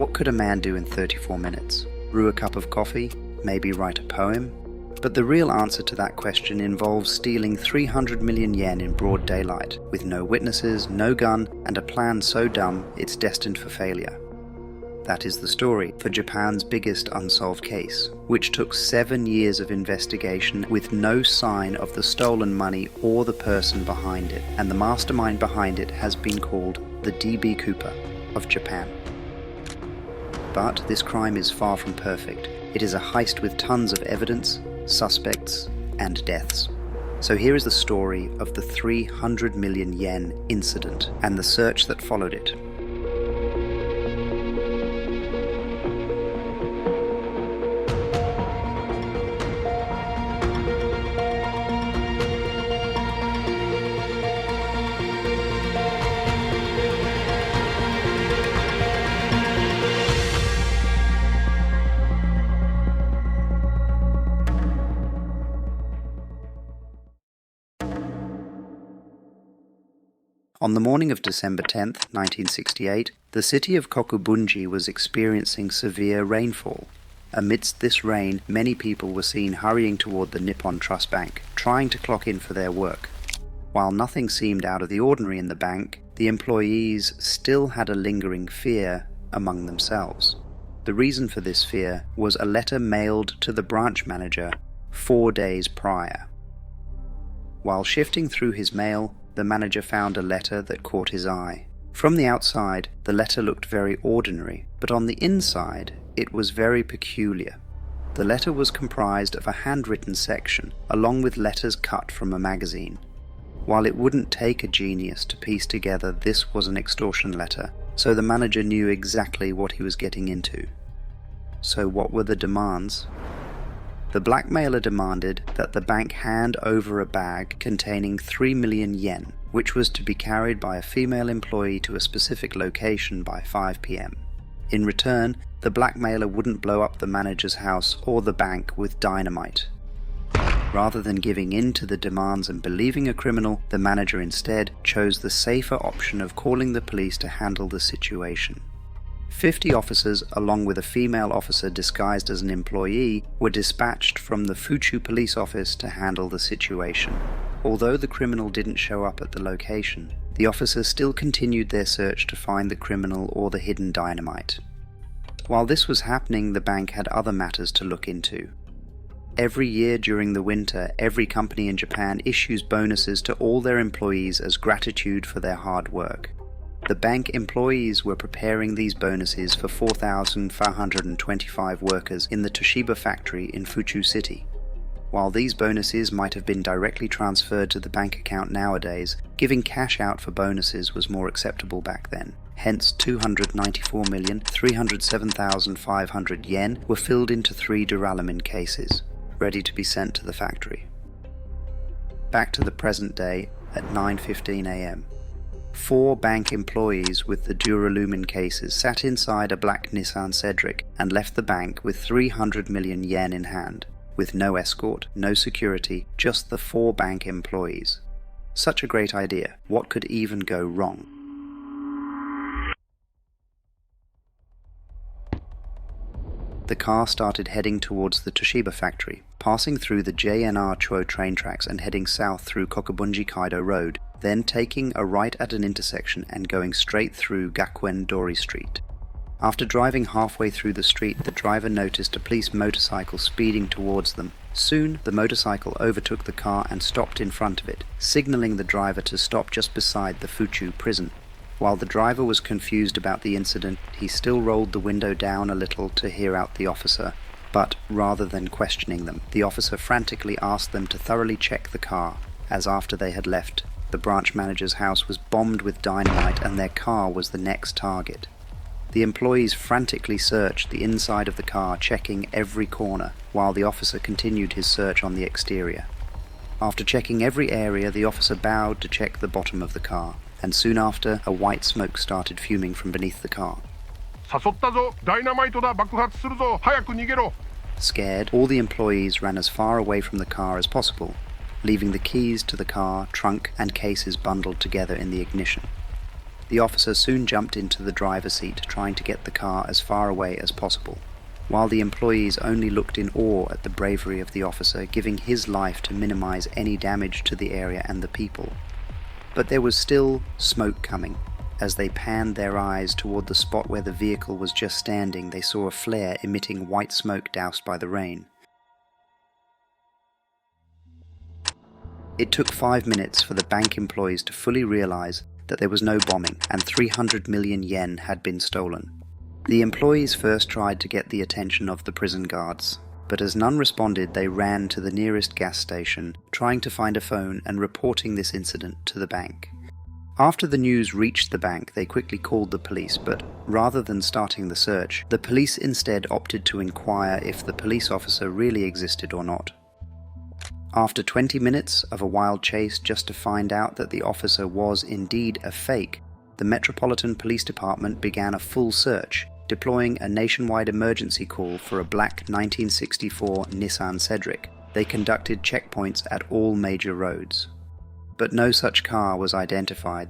What could a man do in 34 minutes? Brew a cup of coffee? Maybe write a poem? But the real answer to that question involves stealing 300 million yen in broad daylight, with no witnesses, no gun, and a plan so dumb it's destined for failure. That is the story for Japan's biggest unsolved case, which took 7 years of investigation with no sign of the stolen money or the person behind it, and the mastermind behind it has been called the D.B. Cooper of Japan. But this crime is far from perfect. It is a heist with tons of evidence, suspects, and deaths. So here is the story of the 300 million yen incident and the search that followed it. On the morning of December 10th, 1968, the city of Kokubunji was experiencing severe rainfall. Amidst this rain, many people were seen hurrying toward the Nippon Trust Bank, trying to clock in for their work. While nothing seemed out of the ordinary in the bank, the employees still had a lingering fear among themselves. The reason for this fear was a letter mailed to the branch manager 4 days prior. While shifting through his mail, the manager found a letter that caught his eye. From the outside, the letter looked very ordinary, but on the inside, it was very peculiar. The letter was comprised of a handwritten section, along with letters cut from a magazine. While it wouldn't take a genius to piece together this was an extortion letter, so the manager knew exactly what he was getting into. So what were the demands? The blackmailer demanded that the bank hand over a bag containing 3 million yen, which was to be carried by a female employee to a specific location by 5 p.m. In return, the blackmailer wouldn't blow up the manager's house or the bank with dynamite. Rather than giving in to the demands and believing a criminal, the manager instead chose the safer option of calling the police to handle the situation. 50 officers, along with a female officer disguised as an employee, were dispatched from the Fuchu police office to handle the situation. Although the criminal didn't show up at the location, the officers still continued their search to find the criminal or the hidden dynamite. While this was happening, the bank had other matters to look into. Every year during the winter, every company in Japan issues bonuses to all their employees as gratitude for their hard work. The bank employees were preparing these bonuses for 4,525 workers in the Toshiba factory in Fuchu City. While these bonuses might have been directly transferred to the bank account nowadays, giving cash out for bonuses was more acceptable back then. Hence 294,307,500 yen were filled into 3 duralumin cases, ready to be sent to the factory. Back to the present day at 9:15 a.m. 4 bank employees with the duralumin cases sat inside a black Nissan Cedric and left the bank with 300 million yen in hand, with no escort, no security, just the 4 bank employees. Such a great idea. What could even go wrong? The car started heading towards the Toshiba factory, passing through the JNR Chuo train tracks and heading south through Kokubunji Kaido Road, then taking a right at an intersection and going straight through Gakuen Dori Street. After driving halfway through the street, the driver noticed a police motorcycle speeding towards them. Soon, the motorcycle overtook the car and stopped in front of it, signaling the driver to stop just beside the Fuchu prison. While the driver was confused about the incident, he still rolled the window down a little to hear out the officer, but rather than questioning them, the officer frantically asked them to thoroughly check the car, as after they had left, the branch manager's house was bombed with dynamite and their car was the next target. The employees frantically searched the inside of the car, checking every corner, while the officer continued his search on the exterior. After checking every area, the officer bowed to check the bottom of the car, and soon after, a white smoke started fuming from beneath the car. Scared, all the employees ran as far away from the car as possible, leaving the keys to the car, trunk, and cases bundled together in the ignition. The officer soon jumped into the driver's seat, trying to get the car as far away as possible, while the employees only looked in awe at the bravery of the officer, giving his life to minimize any damage to the area and the people. But there was still smoke coming. As they panned their eyes toward the spot where the vehicle was just standing, they saw a flare emitting white smoke doused by the rain. It took 5 minutes for the bank employees to fully realize that there was no bombing and 300 million yen had been stolen. The employees first tried to get the attention of the prison guards, but as none responded, they ran to the nearest gas station, trying to find a phone and reporting this incident to the bank. After the news reached the bank, they quickly called the police, but rather than starting the search, the police instead opted to inquire if the police officer really existed or not. After 20 minutes of a wild chase just to find out that the officer was indeed a fake, the Metropolitan Police Department began a full search, deploying a nationwide emergency call for a black 1964 Nissan Cedric. They conducted checkpoints at all major roads. But no such car was identified.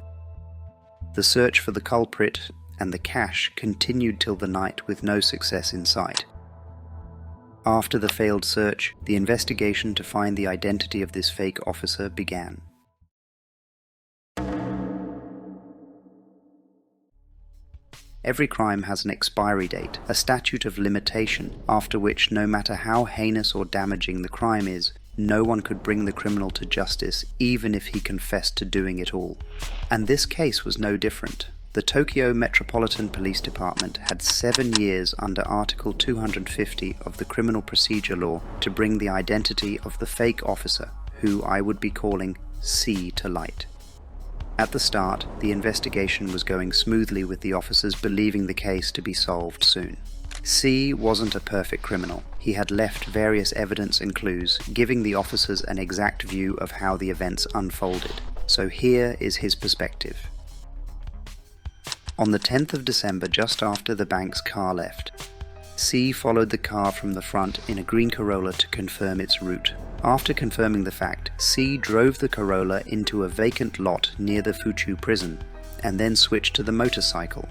The search for the culprit and the cash continued till the night with no success in sight. After the failed search, the investigation to find the identity of this fake officer began. Every crime has an expiry date, a statute of limitation, after which no matter how heinous or damaging the crime is, no one could bring the criminal to justice even if he confessed to doing it all. And this case was no different. The Tokyo Metropolitan Police Department had 7 years under Article 250 of the Criminal Procedure Law to bring the identity of the fake officer, who I would be calling C, to light. At the start, the investigation was going smoothly, with the officers believing the case to be solved soon. C wasn't a perfect criminal. He had left various evidence and clues, giving the officers an exact view of how the events unfolded. So here is his perspective. On the 10th of December, just after the bank's car left, C followed the car from the front in a green Corolla to confirm its route. After confirming the fact, C drove the Corolla into a vacant lot near the Fuchu prison, and then switched to the motorcycle.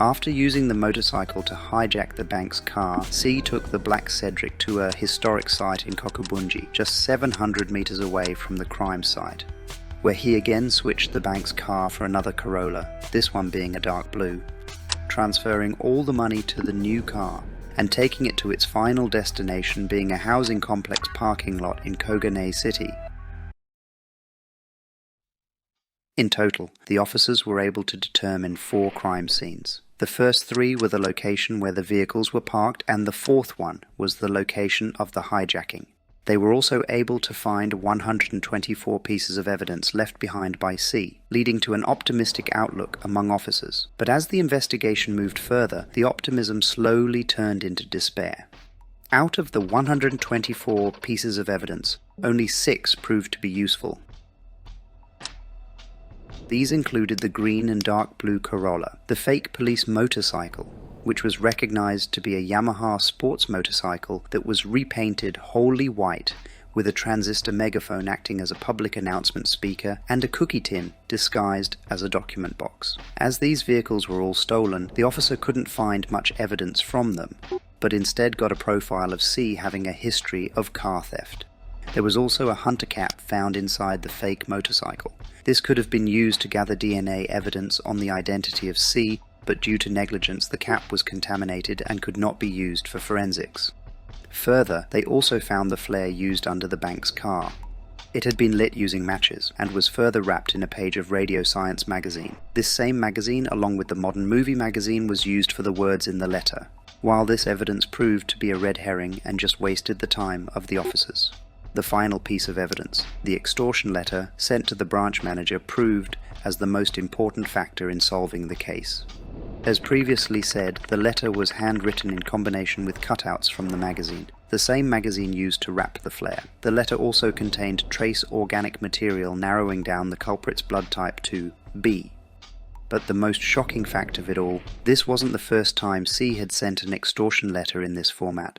After using the motorcycle to hijack the bank's car, C took the black Cedric to a historic site in Kokubunji, just 700 meters away from the crime site, where he again switched the bank's car for another Corolla, this one being a dark blue, transferring all the money to the new car and taking it to its final destination, being a housing complex parking lot in Kogane City. In total, the officers were able to determine 4 crime scenes. The first 3 were the location where the vehicles were parked, and the 4th one was the location of the hijacking. They were also able to find 124 pieces of evidence left behind by C, leading to an optimistic outlook among officers. But as the investigation moved further, the optimism slowly turned into despair. Out of the 124 pieces of evidence, only 6 proved to be useful. These included the green and dark blue Corolla, the fake police motorcycle, which was recognized to be a Yamaha sports motorcycle that was repainted wholly white, with a transistor megaphone acting as a public announcement speaker and a cookie tin disguised as a document box. As these vehicles were all stolen, the officer couldn't find much evidence from them, but instead got a profile of C having a history of car theft. There was also a hunter cap found inside the fake motorcycle. This could have been used to gather DNA evidence on the identity of C, but due to negligence the cap was contaminated and could not be used for forensics. Further, they also found the flare used under the bank's car. It had been lit using matches, and was further wrapped in a page of Radio Science magazine. This same magazine, along with the Modern Movie magazine, was used for the words in the letter, while this evidence proved to be a red herring and just wasted the time of the officers. The final piece of evidence, the extortion letter sent to the branch manager, proved as the most important factor in solving the case. As previously said, the letter was handwritten in combination with cutouts from the magazine, the same magazine used to wrap the flare. The letter also contained trace organic material narrowing down the culprit's blood type to B. But the most shocking fact of it all, this wasn't the first time C had sent an extortion letter in this format.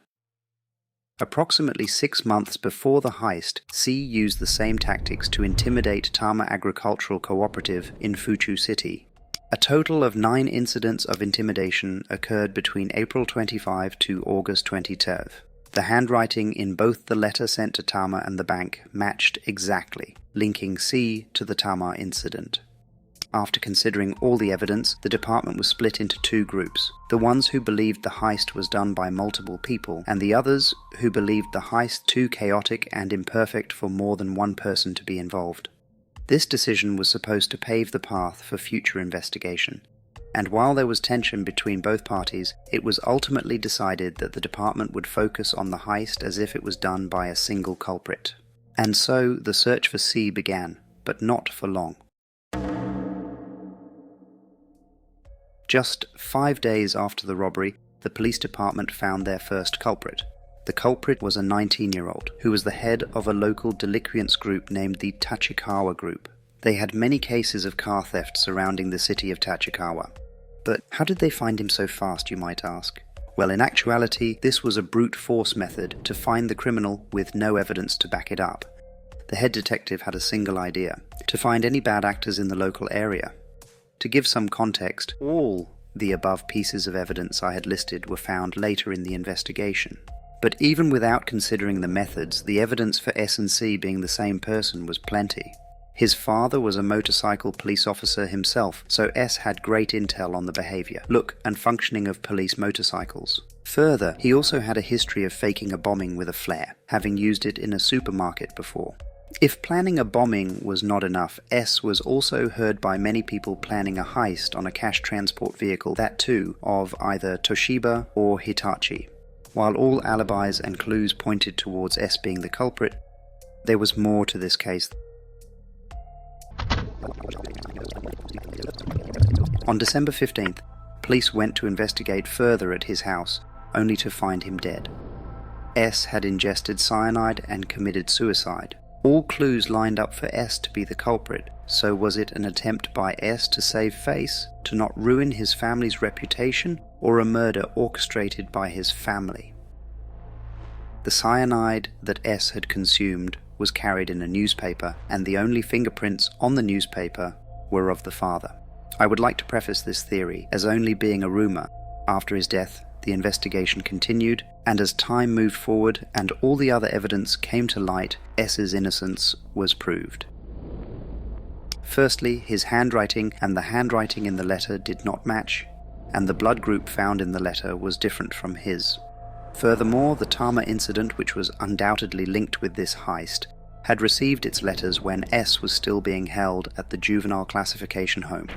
Approximately 6 months before the heist, C used the same tactics to intimidate Tama Agricultural Cooperative in Fuchu City. A total of 9 incidents of intimidation occurred between April 25 to August 22. The handwriting in both the letter sent to Tama and the bank matched exactly, linking C to the Tama incident. After considering all the evidence, the department was split into 2 groups, the ones who believed the heist was done by multiple people, and the others who believed the heist too chaotic and imperfect for more than one person to be involved. This decision was supposed to pave the path for future investigation, and while there was tension between both parties, it was ultimately decided that the department would focus on the heist as if it was done by a single culprit. And so the search for C began, but not for long. Just 5 days after the robbery, the police department found their first culprit. The culprit was a 19-year-old, who was the head of a local delinquents group named the Tachikawa Group. They had many cases of car theft surrounding the city of Tachikawa. But how did they find him so fast, you might ask? Well, in actuality, this was a brute force method to find the criminal with no evidence to back it up. The head detective had a single idea: to find any bad actors in the local area. To give some context, all the above pieces of evidence I had listed were found later in the investigation. But even without considering the methods, the evidence for S and C being the same person was plenty. His father was a motorcycle police officer himself, so S had great intel on the behavior, look, and functioning of police motorcycles. Further, he also had a history of faking a bombing with a flare, having used it in a supermarket before. If planning a bombing was not enough, S was also heard by many people planning a heist on a cash transport vehicle, that too, of either Toshiba or Hitachi. While all alibis and clues pointed towards S being the culprit, there was more to this case. On December 15th, police went to investigate further at his house, only to find him dead. S had ingested cyanide and committed suicide. All clues lined up for S to be the culprit, so was it an attempt by S to save face, to not ruin his family's reputation, or a murder orchestrated by his family? The cyanide that S had consumed was carried in a newspaper, and the only fingerprints on the newspaper were of the father. I would like to preface this theory as only being a rumor. After his death, the investigation continued, and as time moved forward and all the other evidence came to light, S's innocence was proved. Firstly, his handwriting and the handwriting in the letter did not match, and the blood group found in the letter was different from his. Furthermore, the Tama incident, which was undoubtedly linked with this heist, had received its letters when S was still being held at the juvenile classification home.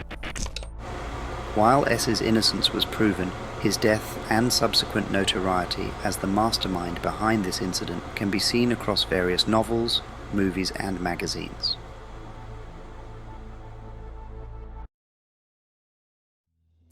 While S's innocence was proven, his death and subsequent notoriety as the mastermind behind this incident can be seen across various novels, movies, and magazines.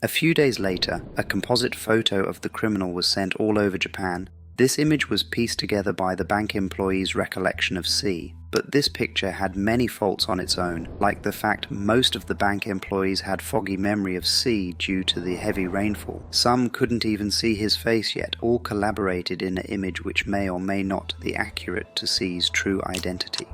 A few days later, a composite photo of the criminal was sent all over Japan. This image was pieced together by the bank employee's recollection of C, but this picture had many faults on its own, like the fact most of the bank employees had foggy memory of C due to the heavy rainfall. Some couldn't even see his face yet, all collaborated in an image which may or may not be accurate to C's true identity.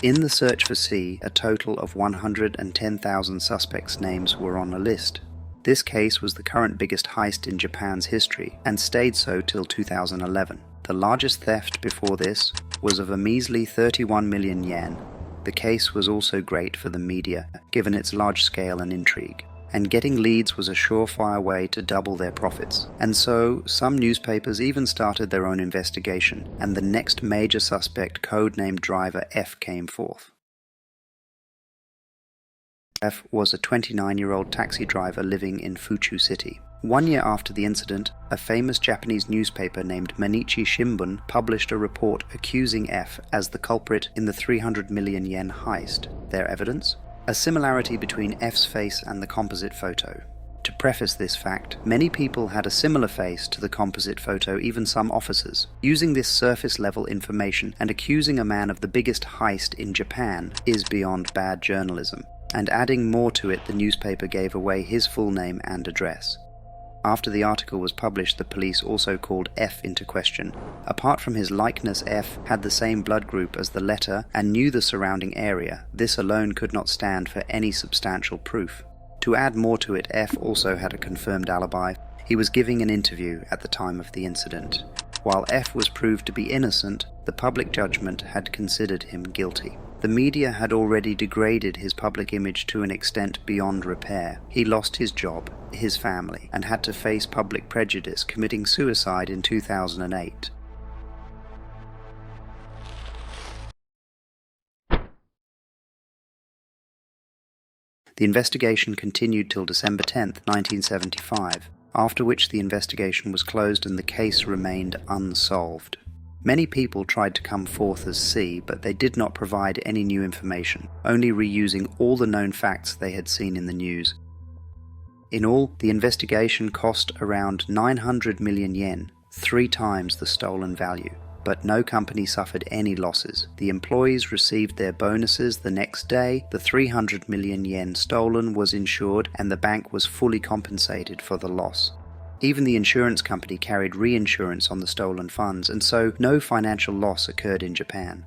In the search for C, a total of 110,000 suspects' names were on a list. This case was the current biggest heist in Japan's history, and stayed so till 2011. The largest theft before this was of a measly 31 million yen. The case was also great for the media, given its large scale and intrigue, and getting leads was a surefire way to double their profits. And so, some newspapers even started their own investigation, and the next major suspect, codenamed Driver F, came forth. F was a 29-year-old taxi driver living in Fuchu City. 1 year after the incident, a famous Japanese newspaper named Mainichi Shimbun published a report accusing F as the culprit in the 300 million yen heist. Their evidence? A similarity between F's face and the composite photo. To preface this fact, many people had a similar face to the composite photo, even some officers. Using this surface-level information and accusing a man of the biggest heist in Japan is beyond bad journalism. And adding more to it, the newspaper gave away his full name and address. After the article was published, the police also called F into question. Apart from his likeness, F had the same blood group as the letter and knew the surrounding area. This alone could not stand for any substantial proof. To add more to it, F also had a confirmed alibi. He was giving an interview at the time of the incident. While F was proved to be innocent, the public judgment had considered him guilty. The media had already degraded his public image to an extent beyond repair. He lost his job, his family, and had to face public prejudice, committing suicide in 2008. The investigation continued till December 10, 1975, after which the investigation was closed and the case remained unsolved. Many people tried to come forth as C, but they did not provide any new information, only reusing all the known facts they had seen in the news. In all, the investigation cost around 900 million yen, 3 times the stolen value. But no company suffered any losses. The employees received their bonuses the next day, the 300 million yen stolen was insured, and the bank was fully compensated for the loss. Even the insurance company carried reinsurance on the stolen funds, and so no financial loss occurred in Japan.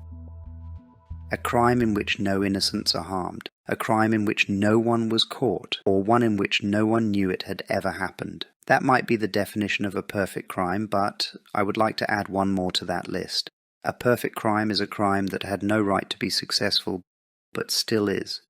A crime in which no innocents are harmed, a crime in which no one was caught, or one in which no one knew it had ever happened. That might be the definition of a perfect crime, but I would like to add one more to that list. A perfect crime is a crime that had no right to be successful, but still is.